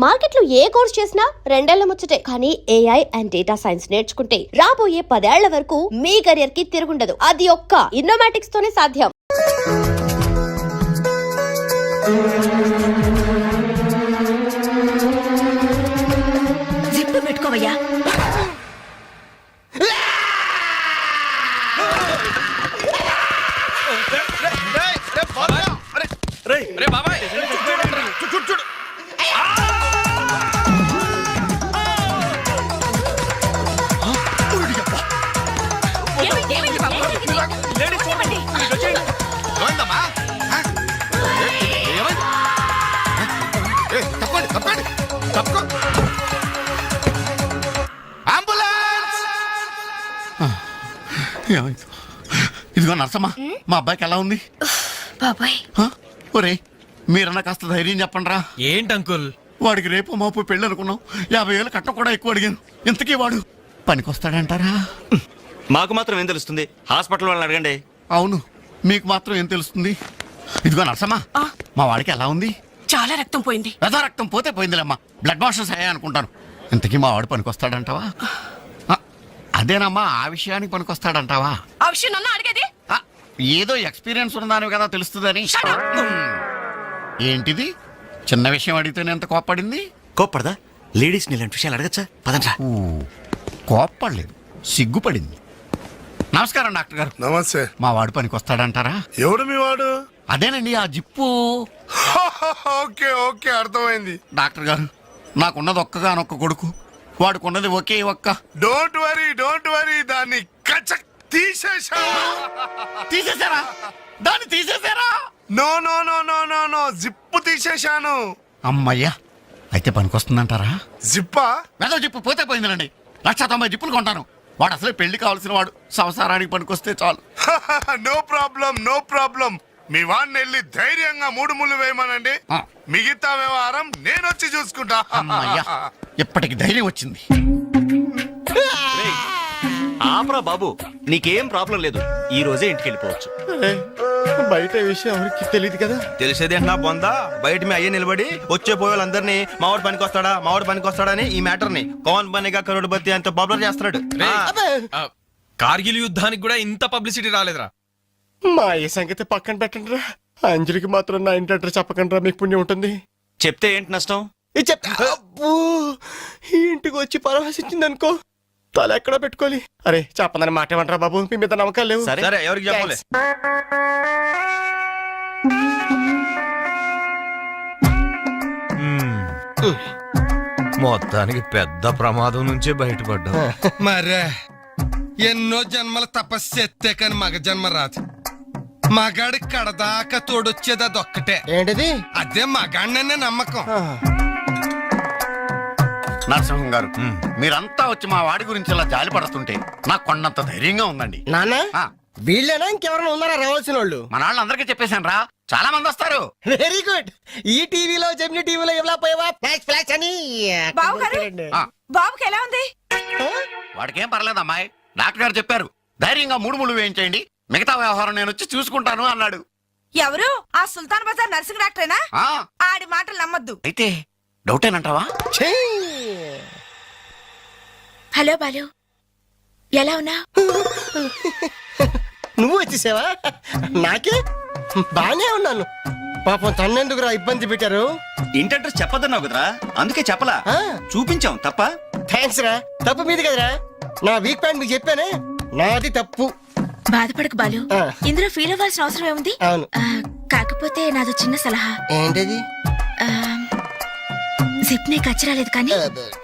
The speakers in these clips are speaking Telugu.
మార్కెట్లో ఏ కోర్స్ చేసినా రెండేళ్ల ముచ్చటే. కానీ ఏఐ అండ్ డేటా సైన్స్ నేర్చుకుంటే రాబోయే 10 ఏళ్ల వరకు మీ కెరియర్ కి తిరుగుండదు. అది ఒక్క ఇన్నోమాటిక్స్ తోనే సాధ్యం. జిప్పు పెట్టుకోవయ్యా. ఇదిగో నర్సమ్మా, మా అబ్బాయికి ఎలా ఉంది? బాబాయ్ ఒరే, మీరన్నా కాస్త ధైర్యం చెప్పండి రా. ఏంటి అంకుల్? వాడికి రేపు మాపు పెళ్ళి అనుకున్నాం. 50,000 కట్ట కూడా ఎక్కువ అడిగాను. ఇంతకీ వాడు పనికొస్తాడంటారా? మాకు మాత్రం ఏం తెలుస్తుంది? హాస్పిటల్ వాళ్ళని అడగండి. అవును, మీకు మాత్రం ఏం తెలుస్తుంది? ఇదిగో నర్సమ్మా, మా వాడికి ఎలా ఉంది? చాలా రక్తం పోయింది. రథ రక్తం పోతే పోయిందిలేమ్మా, బ్లడ్ వాషెస్ అయ్యా అనుకుంటాను. ఇంతకీ మా వాడు పనికొస్తాడంటావా? అదేనమ్మా, ఆ విషయానికి పనికొస్తాడంటావా? ఆ విషయం నన్ను అడిగేది? ఏదో ఎక్స్పీరియన్స్ ఉన్నదాని కదా తెలుస్తుందని. ఏంటిది? చిన్న విషయం అడిగితేనే ఎంత కోప్పడింది? కోప్పడదా? లేడీస్ ఇలాంటి విషయాలు అడగచ్చా? పదండ్రా. కోప్పడలేదు, సిగ్గుపడింది. నమస్కారం డాక్టర్ గారు. నమస్తే. మా వాడు పనికొస్తాడంటారా? ఎవడు మీ వాడు? అదేనండి, ఆ జిప్పు. ఓకే ఓకే, అర్థమైంది. డాక్టర్ గారు, నాకున్నది ఒక్కగానొక్క కొడుకు. వాడుకున్నది ఒకే ఒక్క. డోంట్ వరీ, దాన్ని కచక్ తీసేశా. తీసేశారా? దాన్ని తీసేశారా? No no no no no no, zip తీసేశాను. అమ్మయ్యా, అయితే పనికొస్తుందంటారా? జిప్పా? వెదవ జిప్పు పోతే పోయిందండి. 190 జిప్పులు కొంటాను. వాడు అసలే పెళ్లి కావాల్సిన వాడు. సంసారానికి పనికొస్తే చాలు. No problem. మీ వాడిని వెళ్ళి ధైర్యంగా 3 ముళ్ళు వేయమనండి. మిగతా వ్యవహారం నేను వచ్చి చూసుకుంటా. అమ్మయ్యా, ఇప్పటికి ధైర్యం వచ్చింది. ఆపరా బాబు, నీకేం ప్రాబ్లం లేదు. ఈ రోజే ఇంటికి వెళ్ళిపోవచ్చు. బయట విషయం ఎవరికి తెలియదు కదా. తెలిసేది అంటున్నా బొందా. బయట మీ అయ్యే నిలబడి వచ్చే పోయే వాళ్ళందరినీ మావాడు పనికొస్తాడని ఈ మ్యాటర్ ని కౌన్ బనేగా కరోడ్పతి అంత పాపులర్ చేస్తున్నాడు. కార్గిల్ యుద్ధానికి కూడా ఇంత పబ్లిసిటీ రాలేదురా. మా ఈ సంగతి పక్కన పెట్టండి రా. అంజలికి మాత్రం నా ఇంటి అడ్రస్ చెప్పకండి రా, మీకు పుణ్యం ఉంటుంది. చెప్తే ఏంటి నష్టం? ఇది చెప్తా. అబ్బో, ఈ ఇంటికి వచ్చి పరామర్శించింది అనుకో, తల ఎక్కడ పెట్టుకోవాలి. అరే చెప్పదని మాట ఏమంటారా బాబు, మీ మీద నమ్మకాలు లేవు. సరే ఎవరికి చెప్పలే. మొత్తానికి పెద్ద ప్రమాదం నుంచే బయటపడ్డా. మరే ఎన్నో జన్మల తపస్సు ఎత్తే కాని మగ జన్మ రాదు. మగాడి కడదాకా తోడొచ్చేది అదొక్కటే. ఏంటిది? అదే మగాడిననే నమ్మకం. నరసింహం గారు, మీరంతా వచ్చి మా వాడి గురించి ఇలా జాలి పడుతుంటే నాకు కొన్నంత ధైర్యంగా ఉందండి. నాన్న, ఆ, వీళ్ళేనా ఇంకెవరైనా ఉన్నారా రావాల్సిన వాళ్ళు? మన వాళ్ళందరికీ చెప్పేశాను రా, చాలా మంది వస్తారు. Very good. ఈ టీవీలో జెమిని టీవీలో ఎవలా పోయావా ఫ్లాష్ అని. ఆ, బాబుకి ఎలా ఉంది? వాడికేం పర్లేదు అమ్మాయి. డాక్టర్ గారు చెప్పారు, ధైర్యంగా 3 ముళ్ళు వేయించేయండి, మిగతా వ్యవహారం నేను వచ్చి చూసుకుంటాను అన్నాడు. ఎవరు? ఆ సుల్తాన్ బజార్ నర్సింగ్ డాక్టరేనా? ఆ, ఆడి మాటలు నమ్మద్దు. అయితే డౌటేనంటావా? హలో బాలు, ఎలా ఉన్నా? నువ్వు వచ్చేసావా? నాకే బానే ఉన్నాను. పాపం తన్నెందుకురా ఇబ్బంది పెట్టారు? ఇంటి అడ్రస్ చెప్పొద్దన్నావు కదరా, అందుకే చెప్పలా. ఆ. చూపించాం తప్ప. థ్యాంక్స్ రా. తప్పు మీది కదరా. నా వీక్ పాయింట్ మీకు చెప్పానే, నాది తప్పు. బాధపడకు బాలు, ఆ. ఇందులో ఫీల్ అవ్వాల్సిన అవసరం ఏముంది? అవును. కాకపోతే నాదో చిన్న సలహా. ఏంటది? జిప్ నీ కచ్చరాలేదు కానీ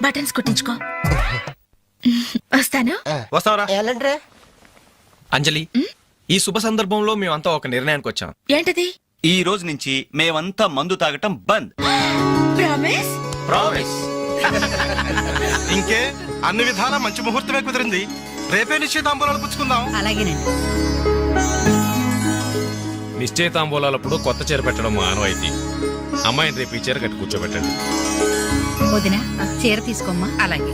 బటన్స్ కుట్టించుకో. వస్తాను. వస్తావరా? ఎలాంటిరా? అంజలి, ఈ శుభ సందర్భంలో మేమంతా ఒక నిర్ణయానికి వచ్చాం. ఏంటది? ఈ రోజు నుంచి మేమంతా మందు తాగటం బంద్. ప్రామిస్? ప్రామిస్. ఇంకే అన్ని విధాలా మంచి ముహూర్తమే కుదిరింది. రేపే నిశ్చితాంబూలాలు పుచ్చుకుందాం. అలాగేనండి. నిశ్చయితాంబూలాలప్పుడు కొత్త చీర పెట్టడం ఆనవాయితీ. అమ్మాయిని రేపు ఈ చీర కట్టి కూర్చోబెట్టండి. వదిన, చీర తీసుకోమ్మా. అలాగే.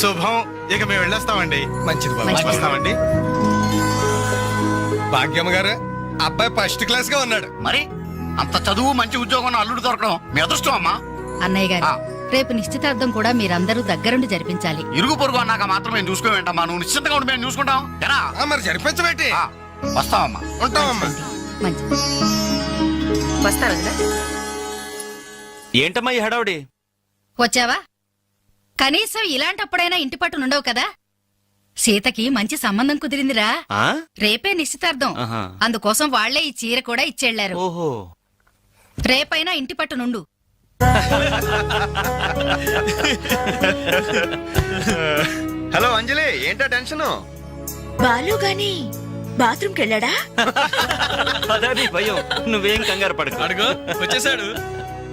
శుభం. ఇక మేము వెళ్ళేస్తామండి. మంచిది బాబు. మంచిది. వస్తామండి. భాగ్యమ్మ గారు, అబ్బాయి ఫస్ట్ క్లాస్ గా ఉన్నాడు. మరి అంత చదువు మంచి ఉద్యోగం ఉన్న అల్లుడు దొరకడం మీ అదృష్టం అమ్మా. అన్నయ్య గారు ఆ. రేపు నిశ్చితార్థం కూడా మీరందరూ దగ్గరుండి జరిపించాలి. ఇరుగు పొరుగు అన్నాక మాత్రం మేము చూసుకోవేంటమ్మా, నువ్వు నిశ్చింతగా ఉండి మేము చూసుకుంటాం ఎరా. మరి జరిపించబెట్టి వస్తావమ్మా. ఉంటామమ్మా. మంచిది. ఏంటమ్మా ఈ హడావుడి? వచ్చావా? కనీసం ఇలాంటప్పుడైనా ఇంటి పట్టు నుండవు కదా. సీతకి మంచి సంబంధం కుదిరిందిరా. ఆ? రేపే నిశ్చితార్థం. ఆహా. అందుకోసం వాళ్లే ఈ చీర కూడా ఇచ్చెళ్లారు. ఓహో. రేపైనా ఇంటి పట్టు నుండు. హలో అంజలి, ఏంటా టెన్షన్? బాలు గాని బాత్రూమ్కి వెళ్ళాడా? అదే భయం. నువ్వేం కంగారు పడకు. అడుగు వచ్చేసాడు.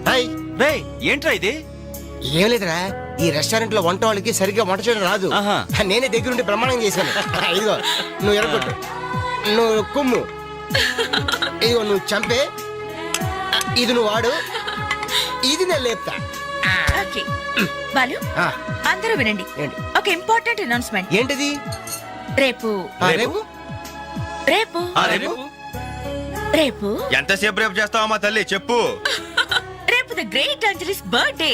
హాయ్. రేయ్, ఏంట్రా ఇది? ఏం లేదురా, ఈ రెస్టారెంట్ లో వంట వాళ్ళకి సరిగ్గా వంట చేయడం రాదు. ఆహా. నేనే దగ్గరుండి ప్రమాణం చేశాను. ఇదిగో నువ్వు ఎరగొట్టు, నువ్వు కుమ్ము, ఇదిగో నువ్వు చంపే, ఇది నువ్వు వాడు, ఇది నేను లేపుతా. బాలు, ఆ, అందరూ వినండి. ఏంటి ఒక ఇంపార్టెంట్ అనౌన్స్మెంట్. ఏంటిది? రేపు రేపు రేపు రేపు రేపు ఎంతసేపు రేపు చేస్తావమ్మా తల్లి, చెప్పు. రేపు the great Anjali's birthday.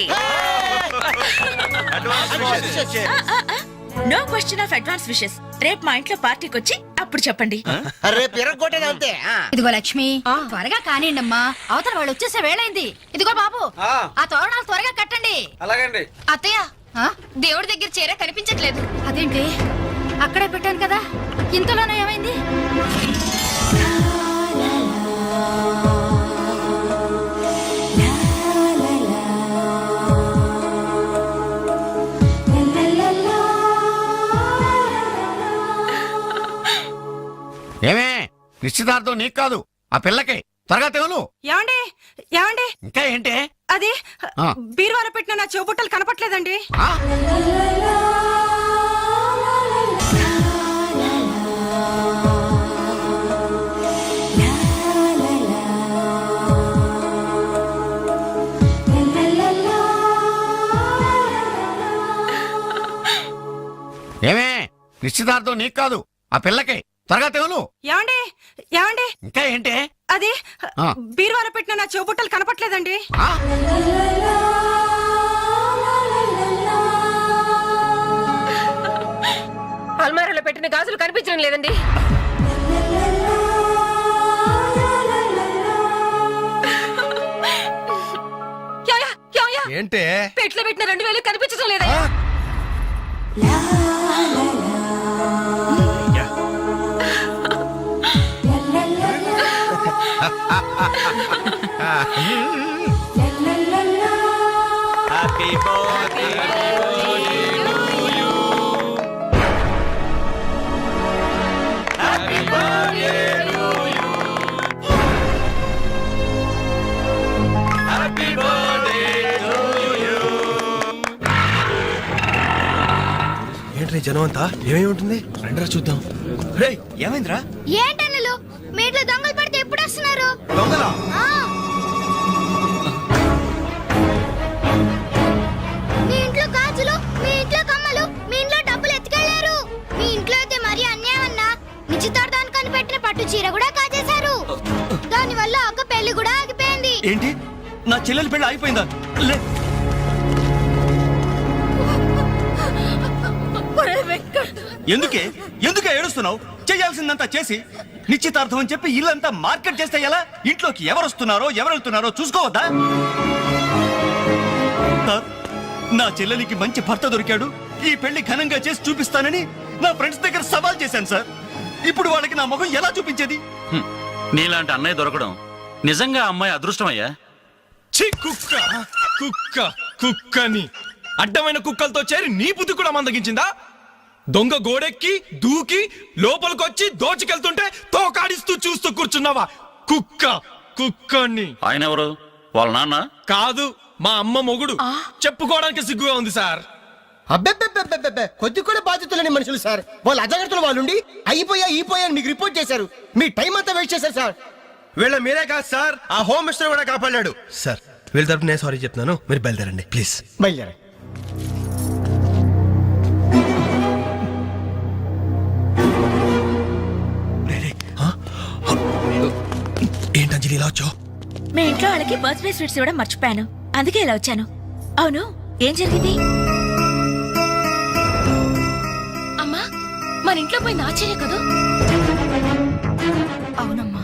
No question of advance wishes. రేపు మా ఇంట్లో పార్టీకి వచ్చి అప్పుడు చెప్పండి. రేపు ఎరగొట్టేది అంతే. ఇదిగో లక్ష్మి, త్వరగా కానివ్వండమ్మా, అవతల వాళ్ళు వచ్చేసే వేళైంది. ఇదిగో బాబు, ఆ తోరణాలు త్వరగా కట్టండి. అలాగండి. అత్తయ్య, దేవుడి దగ్గర చీర కనిపించట్లేదు. అదేంటి, అక్కడే పెట్టాను కదా, ఇంతలోనే ఏమైంది? ఏమే, నిశ్చితార్థం నీకు కాదు ఆ పిల్లకి. త్వరగా తెలు. ఏమండి ఏమండి, ఇంకా ఏంటి? అది ఆ. బీరువాలో పెట్టిన నా చెవుబుట్టలు కనపట్లేదండి. ఆ? ఏమే, నిశ్చితార్థం నీకు కాదు ఆ పిల్లకి. త్వరగా తెలు. ఏమండి ఏమండి, ఇంకా ఏంటి? అది ఆ. బీరువాలో పెట్టిన నా చెవుబుట్టలు కనపట్లేదండి. ఆ? అల్మారాలో పెట్టిన గాజులు కనిపించడం లేదండి. ఏమయ్యా, ఏమయ్యా, ఏంటే? పెట్లో పెట్టిన 2000 కనిపించడం లేదయ్యా. హ్యాపీ బర్త్డే ఏంట్రీ జనం అంతా, ఏమేమి ఉంటుంది రండిరా చూద్దాం. రేయ్, ఏమైందిరా? ఏంటన్నలు మీ ఇంట్లో దొంగలు పడితే ఎప్పుడు వస్తున్నారు? దొంగలా? మీ ఇంట్లో గాజులు, మీ ఇంట్లో కమ్మలు, మీ ఇంట్లో డబ్బులు ఎత్తుకెళ్లారు. మీ ఇంట్లో అయితే మరీ అన్యాయం అన్నా. నిశ్చితార్థానికి కనిపెట్టిన పట్టు చీర కూడా కాజేశారు. దాని వల్ల ఒక పెళ్లి కూడా ఆగిపోయింది. ఏంటి, నా చెల్లెలి పెళ్ళి ఆగిపోయిందా? లే, ఎందుకే ఎందుకే ఏడుస్తున్నావు? చేయాల్సిందంతా చేసి నిశ్చితార్థం అని చెప్పి ఇల్లంతా మార్కెట్ చేస్తే ఎలా? ఇంట్లోకి ఎవరు వస్తున్నారో ఎవరు వెళ్తున్నారో చూసుకోవద్దా? సార్, నా చెల్లెలికి మంచి భర్త దొరికాడు, ఈ పెళ్లి ఘనంగా చేసి చూపిస్తానని నా ఫ్రెండ్స్ దగ్గర సవాల్ చేశాను సార్. ఇప్పుడు వాళ్ళకి నా ముఖం ఎలా చూపించేది? నీలాంటి అన్నయ్య దొరకడం నిజంగా అమ్మాయి అదృష్టమయ్యా. ఛీ, కుక్క కుక్క కుక్కని అడ్డమైన కుక్కలతో చేరి నీ బుద్ధి కూడా మందగించిందా? దొంగ గోడెక్కి దూకి లోపలికొచ్చి దోచుకెళ్తుంటే తోకాడిస్తూ చూస్తూ కూర్చున్నావా? కుక్క కుక్కని. ఆయన ఎవరు? వాళ్ళ నాన్న? కాదు, మా అమ్మ మొగుడు. చెప్పుకోవడానికి సిగ్గుగా ఉంది సార్. అబ్బెబ్బెబ్బెబ్బెబ్బె, కొద్ది కూడా బాధ్యతలు లేని మనుషులు సార్. వాళ్ళు అజాగ్రత్తలు వాళ్ళుండి అయిపోయా అని మీకు రిపోర్ట్ చేశారు. మీ టైం అంతా వేస్ట్ చేశారు సార్. వీళ్ళ మీరే కాదు సార్, ఆ హోమ్ మినిస్టర్ కూడా కాపాడాడు సార్. వీళ్ళ తరపు నేను సారీ చెప్తున్నాను, మీరు బయలుదేరండి ప్లీజ్. బయలుదేరా. ఏంటి అంజలి ఇలా వచ్చావు? మీ ఇంట్లో వాళ్ళకి బర్త్డే స్వీట్స్ ఇవ్వడం మర్చిపోయాను, అందుకే ఇలా వచ్చాను. అవును, ఏం జరిగింది? అమ్మా, మన ఇంట్లో పోయి ఆశ్చర్య కదా? అవునమ్మా.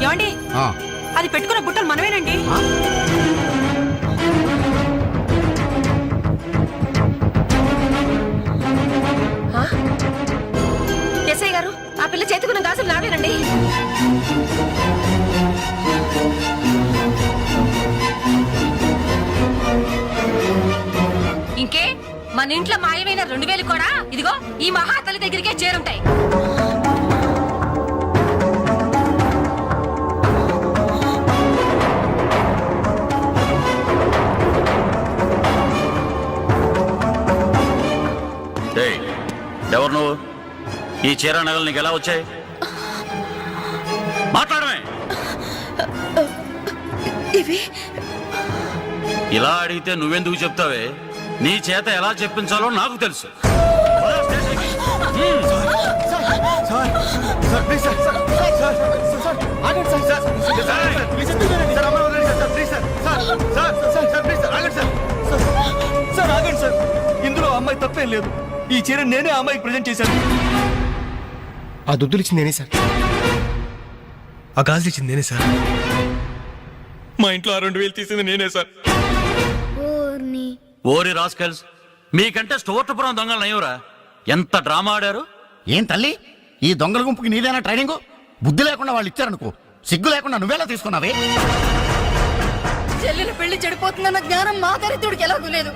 ఏమండి, ఆ, అది పెట్టుకున్న బుట్టలు మనమేనండి. ఎస్ఐ గారు, ఆ పిల్ల చేతుకున్న గాజులు నావేనండి. ఇంకే, మన ఇంట్లో మాయమైన 2000 కూడా ఇదిగో ఈ మహాతల్లి దగ్గరికే చేరుంటాయి. ఎవరు నువ్వు? ఈ చీర నగలు నీకు ఎలా వచ్చాయి? మాట్లాడమే. ఇవి ఇలా అడిగితే నువ్వెందుకు చెప్తావే? నీ చేత ఎలా చెప్పించాలో నాకు తెలుసు. సార్ ఆగండి సార్, ఇందులో అమ్మాయి తప్పేం లేదు. ఈ చీర నేనే అమ్మాయికి ప్రజెంట్ చేశాను. ఆ దుద్దులు ఇచ్చింది నేనే సార్. ఆ గాజులు ఇచ్చింది నేనే సార్. మా ఇంట్లో ఆ 2000 తీసింది నేనే సార్. ఓరి రాస్కల్స్, మీకంటే స్టోర్టపురం దొంగలు నయ్యూరా. ఎంత డ్రామా ఆడారు. ఏం తల్లి, ఈ దొంగల గుంపుకి నీదేనా ట్రైనింగ్? బుద్ధి లేకుండా వాళ్ళు ఇచ్చారనుకో, సిగ్గు లేకుండా నువ్వెలా తీసుకున్నావే? చెల్లెలు పెళ్లి చెడిపోతుందన్న జ్ఞానం మా దరిద్రుడికి ఎలాగూ లేదు.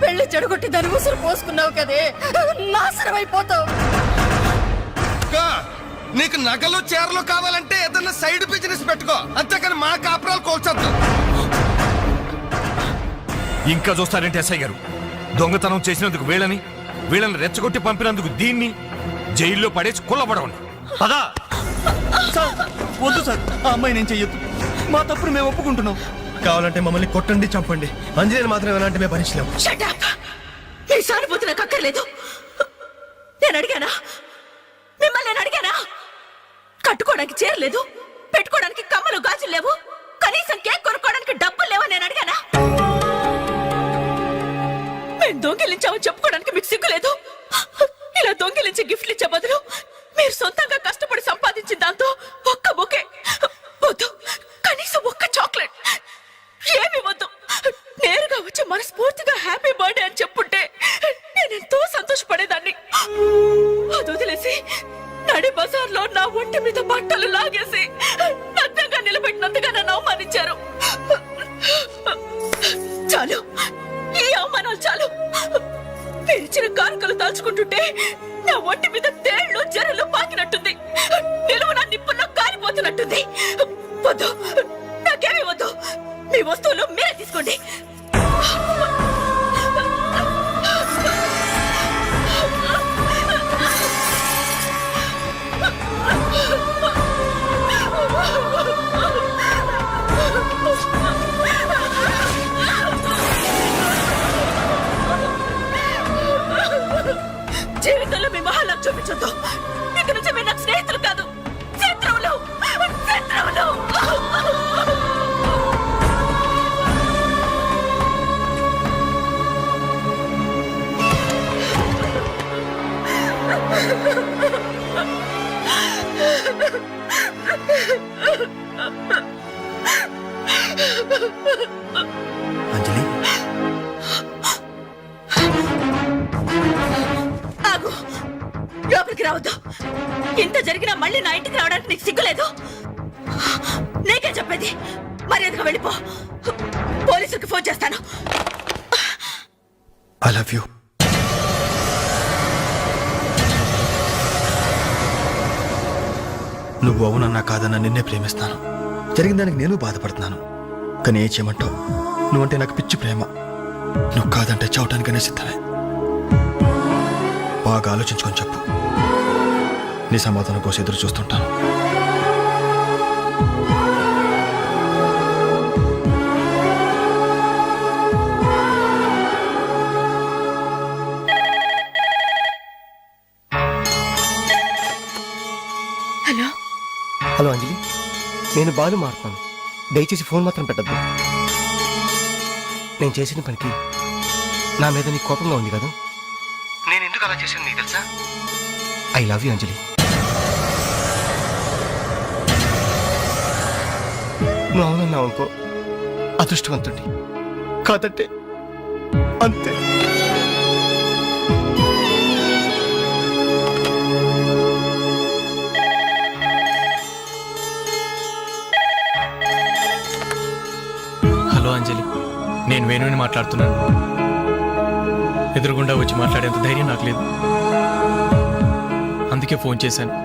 పెళ్లి చెడగొట్టి దాని ఉసురు పోసుకున్నావు కదే, నాశనం అయిపోతావు. అక్క, నీకు నగలు చీరలు కావాలంటే ఏదన్నా సైడ్ బిజినెస్ పెట్టుకో, అంతేకాని మా కాపురాలు కోల్చొద్దు. ఇంకా చూస్తారంటే ఎస్ఐ గారు, దొంగతనం చేసినందుకు వీళ్ళని రెచ్చగొట్టి పంపినందుకు దీన్ని జైల్లో పడేసి కుల్లబడవండి. పదా. సార్ వద్దు సార్, ఆ అమ్మాయి నేను చెయ్యొద్దు. మా తప్పుడు మేము ఒప్పుకుంటున్నాం. కావాలంటే మమ్మల్ని కొట్టండి, చంపండి. అంజనేయులు మాత్రం ఎలాంటి మేము భరించలేము. ఈ సానుభూతి నాకు అక్కర్లేదు. నేను అడిగానా? మిమ్మల్ని నేను అడిగానా? కట్టుకోవడానికి చీరలేదు, పెట్టుకోవడానికి కమ్మలు గాజులు లేవు, కనీసం కేక్ కొనుక్కోవడానికి డబ్బులు లేవని నేను అడిగానా? మేము దొంగిలించామని చెప్పుకోవడానికి మీకు సిగ్గులేదు? ఇలా దొంగిలించి గిఫ్ట్లు ఇచ్చే బదులు మీరు సొంతంగా కష్టపడి సంపాదించిన దాంతో ఒక్క బొకే వద్దు, కనీసం ఒక్క చాక్లెట్ ఏమి వద్దు, నేరుగా వచ్చి మనస్ఫూర్తిగా హ్యాపీ బర్త్డే అని చెప్పుంటే నేనెంతో సంతోషపడేదాన్ని. అది వదిలేసి నడి బజార్లో నా ఒంటి మీద బట్టలు లాగేసి నగ్నంగా నిలబెట్టినందుగా నన్ను అవమానించారు. చాలు, ఈ అవమానాలు చాలు. పిలిచిన కానుకలు దాచుకుంటుంటే నా ఒంటి మీద తేళ్లు జరలు పాకినట్టుంది, నిలువున నిప్పుల్లో కాలిపోతున్నట్టుంది. వద్దు, నాకేమీ వద్దు. మీ వస్తువులు మీరే తీసుకోండి. జీవితంలో మీ మహాలకు చూపించొద్దు. ఇక నుంచి మీరు నాకు స్నేహితులు కాదు, శత్రువులు. శత్రువులు. అంజలి, ఆగు, లోపలికి రావద్దు. ఇంత జరిగినా మళ్ళీ నా ఇంటికి రావడానికి నీకు సిగ్గులేదు? నీకే చెప్పేది, మర్యాదగా వెళ్ళిపో. పోలీసులకు ఫోన్ చేస్తాను. I love you. నువ్వు అవునన్నా కాదన్నా నిన్నే ప్రేమిస్తాను. జరిగిన దానికి నేను బాధపడుతున్నాను, కానీ ఏం చేయమంటావు? నువ్వంటే నాకు పిచ్చి ప్రేమ. నువ్వు కాదంటే చావటానికనే సిద్ధమే. బాగా ఆలోచించుకొని చెప్పు. నీ సమాధానం కోసం ఎదురు చూస్తుంటాను. హలో హలో అంజలి, నేను బాలు మారుతాను. దయచేసి ఫోన్ మాత్రం పెట్టద్దు. నేను చేసిన పనికి నా మీద నీకు కోపంగా ఉంది కదా? నేను ఎందుకు అలా చేశాను నీకు తెలుసా? ఐ లవ్ యూ అంజలి. నువ్వు అవునన్నావు అనుకో, అదృష్టవంతుడి. కాదంటే అంతే. హలో అంజలి, నేను వేణుని మాట్లాడుతున్నాను. ఎదురుగుండా వచ్చి మాట్లాడేంత ధైర్యం నాకు లేదు, అందుకే ఫోన్ చేశాను.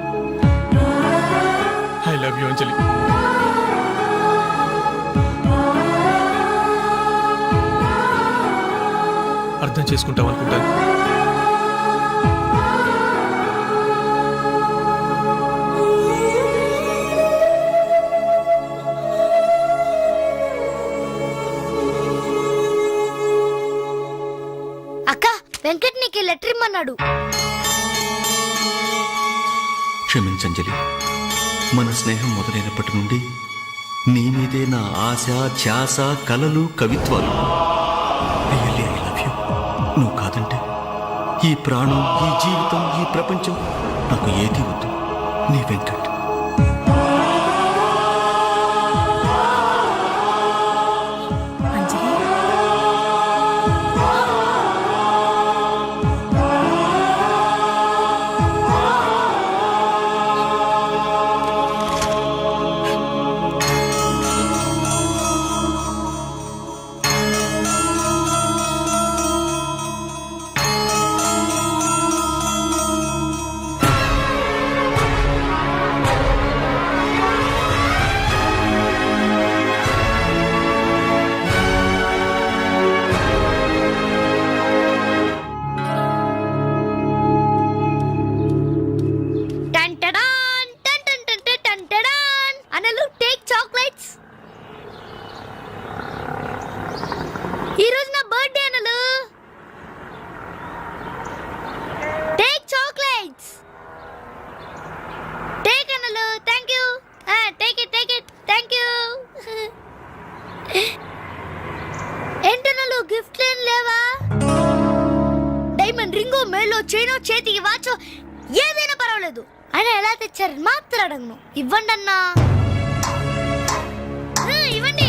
ఐ లవ్ యూ అంజలి. అర్థం చేసుకుంటాం అనుకుంటాను. అక్క, వెంకట్ నీకు లెటర్ ఇమ్మన్నాడు. క్షమించంజలి, మన స్నేహం మొదలైనప్పటి నుండి నీ మీదే నా ఆశ, ధ్యాస, కలలు, కవిత్వాలు. Really I love you. నువ్వు కాదంటే ఈ ప్రాణం, ఈ జీవితం, ఈ ప్రపంచం నాకు ఏది వద్దు. నీ వెంకట్. అంజలి, టంటడాన్, టంటంటంట, టంటడాన్. అనలు టేక్ చాక్లెట్స్. ఈ రోజు నా బర్త్డే అనలు. Take chocolates. టేక్ అనలు. Thank you. Take it, take it. Thank you. ఏంటనలు గిఫ్ట్ ఏం లేవా? డైమండ్ రింగో, మేలో చైనో, చేతికి వాచో ఏదైనా పర్వాలేదు. ఆయన ఎలా తెచ్చారని మాత్రం అడగను. ఇవ్వండి అన్నా. ఇవ్వండి.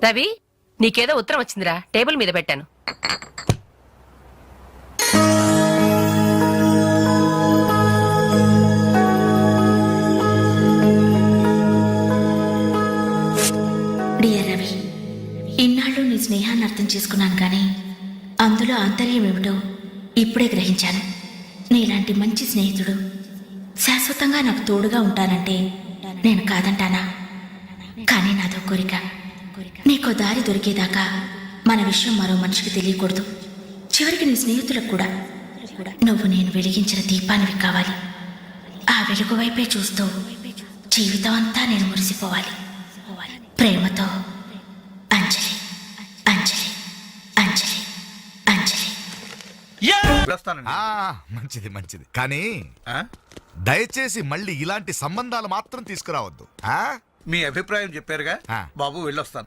రవి, నీకేదో ఉత్తరం వచ్చిందిరా, టేబుల్ మీద పెట్టాను. డియర్ రవి, ఇన్నాళ్ళు నీ స్నేహాన్ని అర్థం చేసుకున్నాను కానీ అందులో ఆంతర్యం ఏమిటో ఇప్పుడే గ్రహించాను. నీలాంటి మంచి స్నేహితుడు శాశ్వతంగా నాకు తోడుగా ఉంటానంటే నేను కాదంటానా? కానీ నాదో కోరిక. నీకో దారి దొరికేదాకా మన విషయం మరో మనిషికి తెలియకూడదు. చివరికి నీ స్నేహితులకు కూడా నువ్వు నేను వెలిగించిన దీపానివి కావాలి. ఆ వెలుగు వైపే చూస్తూ జీవితం అంతా నేను మురిసిపోవాలి. ప్రేమతో అంజలి, అంజలి, అంజలి, అంజలి. మంచిది మంచిది, కానీ దయచేసి మళ్ళీ ఇలాంటి సంబంధాలు మాత్రం తీసుకురావద్దు. మీ అభిప్రాయం చెప్పారుగా బాబు, వెళ్ళొస్తాను.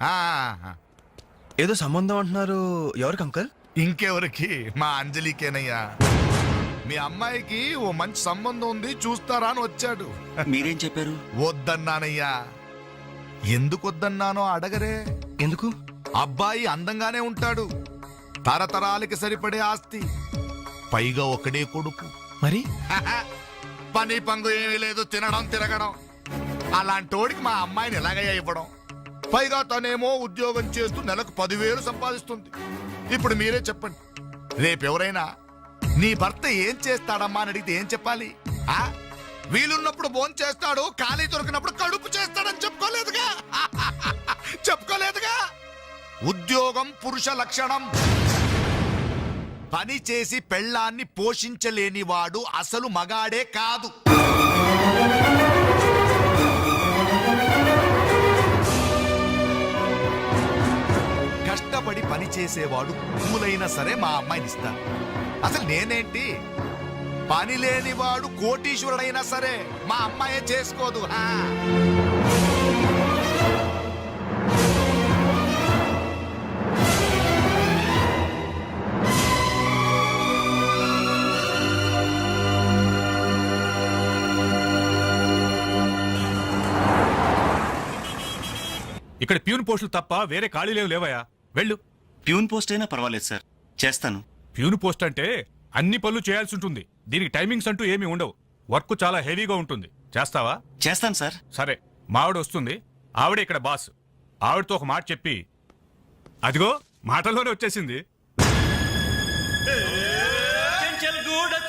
ఏదో సంబంధం అంటున్నారు, ఎవరికి అంకల్? ఇంకెవరికి? మా అంజలికేనయ్యా. మీ అమ్మాయికి ఓ మంచి సంబంధం ఉంది, చూస్తారా అని వచ్చాడు. మీరేం చెప్పారు? వద్దన్నానయ్యా. ఎందుకు వద్దన్నానో అడగరే. ఎందుకు? అబ్బాయి అందంగానే ఉంటాడు, తరతరాలకి సరిపడే ఆస్తి, పైగా ఒకడే కొడుకు. మరి పని పంగు ఏమీ లేదు, తినడం తిరగడం. అలాంటోడికి మా అమ్మాయిని ఎలాగయ్యా ఇవ్వడం? పైగా తనేమో ఉద్యోగం చేస్తూ నెలకు 10,000 సంపాదిస్తుంది. ఇప్పుడు మీరే చెప్పండి, రేపెవరైనా నీ భర్త ఏం చేస్తాడమ్మా అని అడిగితే ఏం చెప్పాలి? వీలున్నప్పుడు భోజనం చేస్తాడు, ఖాళీ దొరికినప్పుడు కడుపు చేస్తాడని చెప్పుకోలేదుగా. చెప్పుకోలేదుగా. ఉద్యోగం పురుష లక్షణం. పని చేసి పెళ్ళాన్ని పోషించలేనివాడు అసలు మగాడే కాదు. కష్టపడి పని చేసేవాడు పూలైనా సరే మా అమ్మాయిని ఇస్తాను. అసలు నేనేంటి, పని లేనివాడు కోటీశ్వరుడైనా సరే మా అమ్మాయే చేసుకోదు. ఇక్కడ ప్యూన్ పోస్టులు తప్ప వేరే ఖాళీలేవు లేవయా? వెళ్ళు. ప్యూన్ పోస్ట్ అయినా పర్వాలేదు సార్, చేస్తాను. ప్యూన్ పోస్ట్ అంటే అన్ని పనులు చేయాల్సి ఉంటుంది. దీనికి టైమింగ్స్ అంటూ ఏమీ ఉండవు. వర్క్ చాలా హెవీగా ఉంటుంది. చేస్తావా? చేస్తాను సార్. సరే, మావిడ వస్తుంది. ఆవిడే ఇక్కడ బాస్. ఆవిడతో ఒక మాట చెప్పి, అదిగో మాటల్లోనే వచ్చేసింది.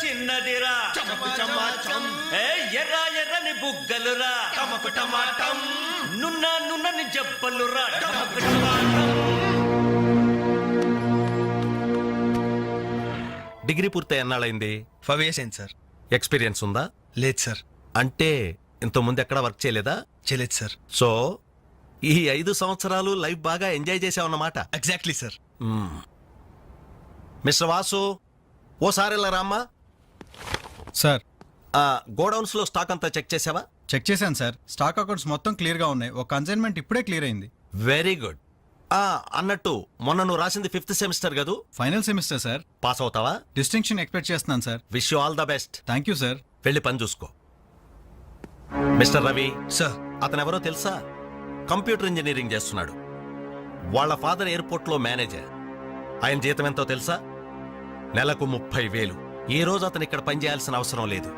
చిన్నదిరా ఎర్ర ఎర్రని బుగ్గలురా, నున్న నున్నని జబ్బలురా. డిగ్రీ పూర్తి ఎన్నాళ్ళైంది? 5 years అయింది సార్. ఎక్స్పీరియన్స్ ఉందా? లేదు సార్. అంటే ఇంత ముందు ఎక్కడ వర్క్ చేయలేదా? చేయలేదు సార్. సో ఈ 5 సంవత్సరాలు లైఫ్ బాగా ఎంజాయ్ చేసావన్నమాట. Exactly sir. మిస్టర్ వాసు, ఓసారి ఇలా రామ్మా. సార్, గోడౌన్స్ లో స్టాక్ అంతా చెక్ చేసావా? చెక్ చేశాను సార్. స్టాక్ అకౌంట్స్ మొత్తం క్లియర్ గా ఉన్నాయి. ఒక కన్సైన్మెంట్ ఇప్పుడే క్లియర్ అయింది. Very good. అన్నట్టు మొన్న నువ్వు రాసింది 5th సెమిస్టర్ కదూ? Final semester sir. పాస్ అవుతావా? డిస్టింక్షన్ ఎక్స్పెక్ట్ చేస్తున్నాను sir. Wish you all the best. Thank you sir. వెళ్ళి పని చూసుకో. Mister Ravi sir. అతను ఎవరో తెలుసా? కంప్యూటర్ ఇంజనీరింగ్ చేస్తున్నాడు. వాళ్ళ ఫాదర్ ఎయిర్పోర్ట్ లో మేనేజర్. ఆయన జీతం ఎంతో తెలుసా? నెలకు 30,000. ఈ రోజు అతను ఇక్కడ పనిచేయాల్సిన అవసరం లేదు.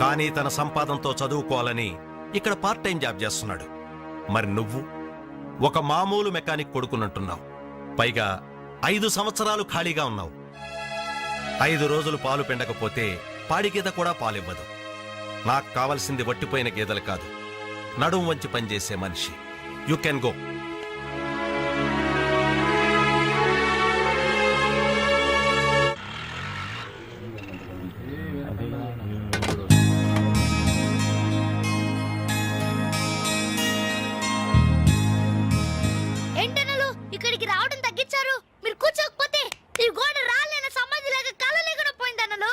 కానీ తన సంపాదనతో చదువుకోవాలని ఇక్కడ పార్ట్ టైం జాబ్ చేస్తున్నాడు. మరి నువ్వు ఒక మామూలు మెకానిక్ కొడుకున్నట్టున్నావు. పైగా 5 సంవత్సరాలు ఖాళీగా ఉన్నావు. 5 రోజులు పాలు పిండకపోతే పాడి గీత కూడా పాలివ్వదు. నాకు కావలసింది వట్టిపోయిన గీదలు కాదు, నడుం వంచి పనిచేసే మనిషి. You can go. ఏంటనలు ఇక్కడికి రావడం తగ్గించారు? మీరు కూర్చోకపోతే ఈ గోడ రాలేన సమాధి లాగా కలలేకుండా పోయిందన్నలు.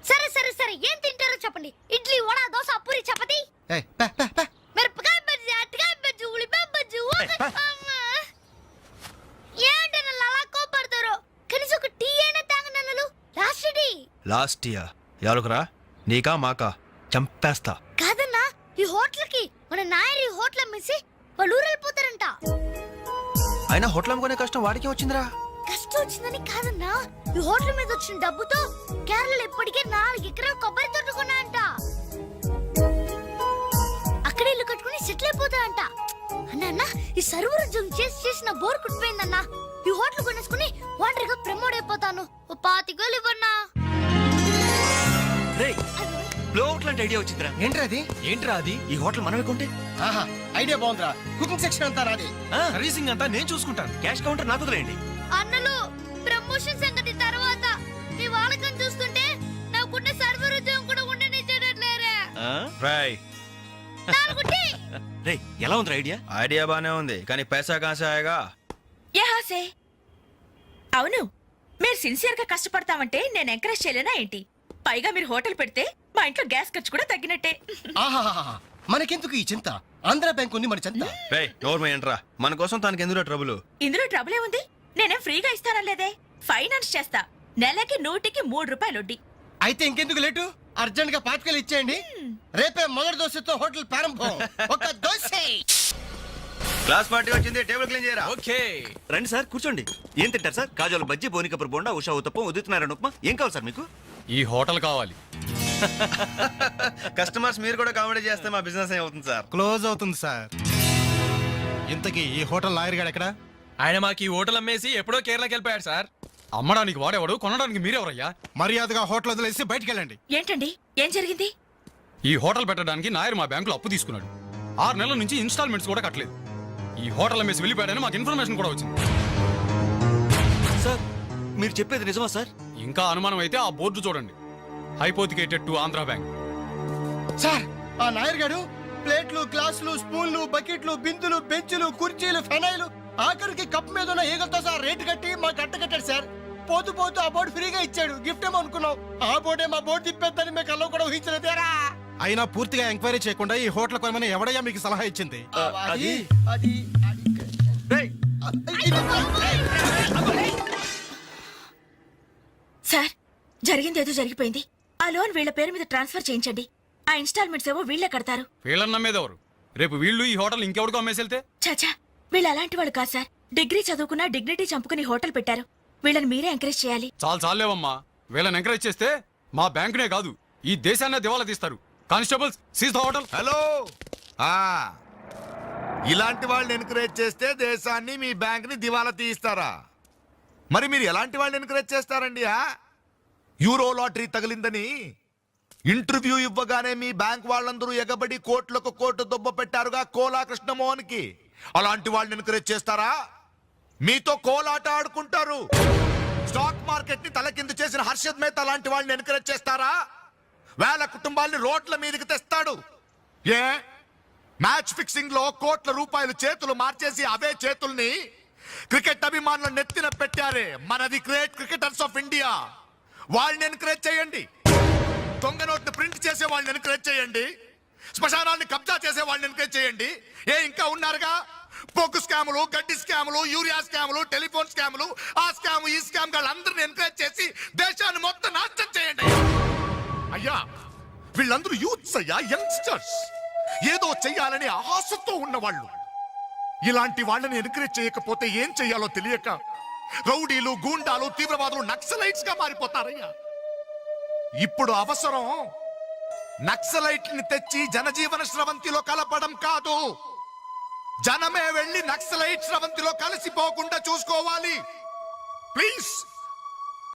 సరే సరే సరే, ఏం తింటారో చెప్పండి. ఇడ్లీ, వడ, దోశ, పూరి, చపాతి, మిరపకాయ బజ్జీ, అరటికాయ బజ్జీ, ఉల్లిపాయ బజ్జీ. ఏంటనలు అలా కోపడతారు? కనీసం ఒక టీ అయినా తాగనన్నలు. Last tea. లాస్ట్ ఇయర్ ఎవరుకురా? నీకా మాకా? చంపేస్తా. కాదన్నా, ఈ హోటల్ కి మన నాయర్ ఈ హోటల్ అమ్మేసి వాళ్ళు ఊరు వెళ్ళిపోతారంట. అయినా హోటల్ అమ్ముకునే కష్టం వాడికి వచ్చిందిరా. కష్టం వచ్చిందని కాదన్నా, ఈ హోటల్ మీద వచ్చిన డబ్బుతో కేరళలో ఇప్పటికే 4 ఎకరాలు కొబ్బరి తోట కొన్నాయంట. అక్కడ ఇల్లు కట్టుకుని సెటిల్ అయిపోతాయంట. అన్న ఈ సర్వర్ ఉద్యోగం చేసిన బోర్ కుట్టిపోయిందన్నా. ఈ హోటల్ కొనేసుకుని వాటర్ గా ప్రమోట్ అయిపోతాను. ఓ 25,000 ఇవ్వన్నా. బ్లోఅవుట్ ఐడియా వచ్చిందిరా. ఏంట్రా అది? ఈ హోటల్ మనమే కొంటే ఐడియా బాగుందిరా. కుకింగ్ సెక్షన్ అంతా రాది. సర్వీసింగ్ అంతా నేను చూసుకుంటాను. క్యాష్ కౌంటర్ నాకు వదిలేయండి. అన్నలు, ప్రమోషన్ సంగతి తర్వాత. మీ వాళ్ళకం చూస్తుంటే నాకున్న సర్వర్ ఉద్యోగం కూడా ఉండనిచ్చేటట్లేరే. రే, ఎలా ఉంది ఐడియా? ఐడియా బానే ఉంది, కానీ పైసా కాసాయగా. యహాసే. అవును, మీరు సిన్సియర్ గా కష్టపడతామంటే నేను ఎంకరేజ్ చేయలేనా ఏంటి? పైగా మీరు హోటల్ పెడితే మా ఇంట్లో గ్యాస్ ఖర్చు కూడా తగ్గినట్టే. మనకెందుకు ఈ చింత? ఆంధ్ర బ్యాంక్ ఉంది మన చింత. ఏంట్రా మన కోసం తనకి ఎందులో ట్రబుల్? ఇందులో ట్రబుల్ ఏముంది? నేనేం ఫ్రీగా ఇస్తానలేదే. ఫైనాన్స్ చేస్తా. నెలకి 100కి 3 రూపాయలు వడ్డీ. అయితే ఇంకెందుకు లేటు? అర్జెంట్ గా 5,000 ఇచ్చేయండి. రేపే మొదటి దోశతో హోటల్ ప్రారంభం. ఒక దోశ. క్లాస్ పార్టీ వచ్చింది, టేబుల్ క్లీన్ చేయరా. ఓకే, రండి సార్, కూర్చోండి. ఏం తింటారు సార్? కాజాలు బజ్జీ, బోనికపూర్ బోండా, ఉషా ఉత్తప్పం, ఉదితనారాయణ ఉప్మా. ఏం కావాలి సార్ మీకు? ఈ హోటల్ కావాలి. కస్టమర్స్ మీరు కూడా కామెడీ చేస్తే మా బిజినెస్ ఏమవుతుంది సార్? క్లోజ్ అవుతుంది సార్. ఇంతకీ ఈ హోటల్ లాయర్ గారు ఎక్కడ? ఆయన మాకు ఈ హోటల్ అమ్మేసి ఎప్పుడో కేరళకి వెళ్ళిపోయాడు సార్. అమ్మడానికి వాడేవాడు, కొనడానికి మీరెవరయ్యా? మర్యాదగా హోటల్ వదిలేసి బయటికి వెళ్ళండి. ఏంటండి ఏం జరిగింది? ఈ హోటల్ పెట్టడానికి నాయర్ మా బ్యాంకులో అప్పు తీసుకున్నాడు. 6 నెలల నుంచి ఇన్స్టాల్మెంట్స్ కూడా కట్టలేదు. ఈ హోటల్ అమ్మేసి వెళ్ళిపోయాడని మాకు ఇన్ఫర్మేషన్ కూడా వచ్చింది. సార్ మీరు చెప్పేది నిజమా సార్? ఇంకా అనుమానం అయితే ఆ బోర్డు చూడండి, hypothecated to Andhra bank. Sir ఆ నాయర్ గారు ప్లేట్లు, గ్లాసులు, స్పూన్లు, బకెట్లు, బిందులు, బెంచులు, కుర్చీలు, ఫెనాయిలు, ఆఖరికి కప్ మీద ఉన్న ఈగలతో సార్ రేటు కట్టి మాకు అట్ట కట్టాడు సార్. పోతూ పోతూ ఆ బోర్డు ఫ్రీగా ఇచ్చాడు, గిఫ్ట్ ఏమో అనుకున్నాం. ఆ బోర్డే మా బోర్డు తిప్పేద్దని మీకు అల్లం కూడా ఊహించలేదేరా. అయినా పూర్తిగా ఎంక్వైరీ చేయకుండా ఈ హోటల్ కొనమని ఎవడయ్యా మీకు సలహా ఇచ్చింది? అది అది సార్ జరిగింది ఏదో జరిగిపోయింది. ఆ లోన్ వీళ్ళ పేరు మీద ట్రాన్స్ఫర్ చేయించండి. ఆ ఇన్స్టాల్మెంట్స్ ఏవో వీళ్ళే కడతారు. వీళ్ళని నమ్మేదెవరు? రేపు వీళ్ళు ఈ హోటల్ ఇంకెవరికో అమ్మేసి వెళ్తే? చాచా వీళ్ళు అలాంటి వాళ్ళు కాదు సార్. డిగ్రీ చదువుకున్నా డిగ్నిటీ చంపుకుని హోటల్ పెట్టారు. వీళ్ళని మీరే ఎంకరేజ్ చేయాలి. చాలేవమ్మా. వీళ్ళని ఎంకరేజ్ చేస్తే మా బ్యాంకునే కాదు ఈ దేశాన్నే దివాలా తీస్తారు. Constables seize the hotel. Hello ఇలాంటి వాళ్ళని ఎంకరేజ్ చేస్తే దేశాన్ని, మీ బ్యాంక్ ని దివాలా తీయిస్తారా? మరి మీరు ఎలాంటి వాళ్ళని ఎంకరేజ్ చేస్తారండి? యూరో లాటరీ తగిలిందని ఇంటర్వ్యూ ఇవ్వగానే మీ బ్యాంక్ వాళ్ళందరూ ఎగబడి కోట్లకు కోట్లు దొబ్బ పెట్టారుగా కోలా కృష్ణమోహన్ కి. అలాంటి వాళ్ళని ఎంకరేజ్ చేస్తారా? మీతో కోలాట ఆడుకుంటారు. స్టాక్ మార్కెట్ ని తలకిందు చేసిన హర్షద్ మేహతా లాంటి వాళ్ళని ఎంకరేజ్ చేస్తారా? వేల కుటుంబాల్ని రోడ్ల మీదకి తెస్తాడు. ఏ మ్యాచ్ ఫిక్సింగ్ లో కోట్ల రూపాయలు చేతులు మార్చేసి అవే చేతుల్ని క్రికెట్ అభిమానులు నెత్తిన పెట్టారే మనది గ్రేట్ క్రికెటర్స్ ఆఫ్ ఇండియా. వాళ్ళని ఎంకరేజ్ చేయండి. దొంగ నోట్ని ప్రింట్ చేసే వాళ్ళని ఎంకరేజ్ చేయండి. శ్మశానాన్ని కబ్జా చేసే వాళ్ళని ఎంకరేజ్ చేయండి. ఇంకా ఉన్నారుగా పొగ్గు స్కాములు, గడ్డి స్కాములు, యూరియా స్కాములు, టెలిఫోన్ స్కాములు, ఆ స్కామ్ ఈ స్కామ్ వాళ్ళందరిని ఎంకరేజ్ చేసి దేశాన్ని మొత్తం నాశనం చేయండి. అయ్యా వీళ్ళందరూ యూత్స్ అయ్యా, యంగ్స్టర్స్, ఏదో చెయ్యాలని ఆశతో ఉన్నవాళ్ళు. ఇలాంటి వాళ్ళని ఎంకరేజ్ చేయకపోతే ఏం చెయ్యాలో తెలియక రౌడీలు, గూండాలు, తీవ్రవాదులు, నక్సలైట్స్ గా మారిపోతారయ్యా. ఇప్పుడు అవసరం నక్సలైట్ ని తెచ్చి జనజీవన స్రవంతిలో కలపడం కాదు, జనమే వెళ్ళి నక్సలైట్ స్రవంతిలో కలిసిపోకుండా చూసుకోవాలి. ప్లీజ్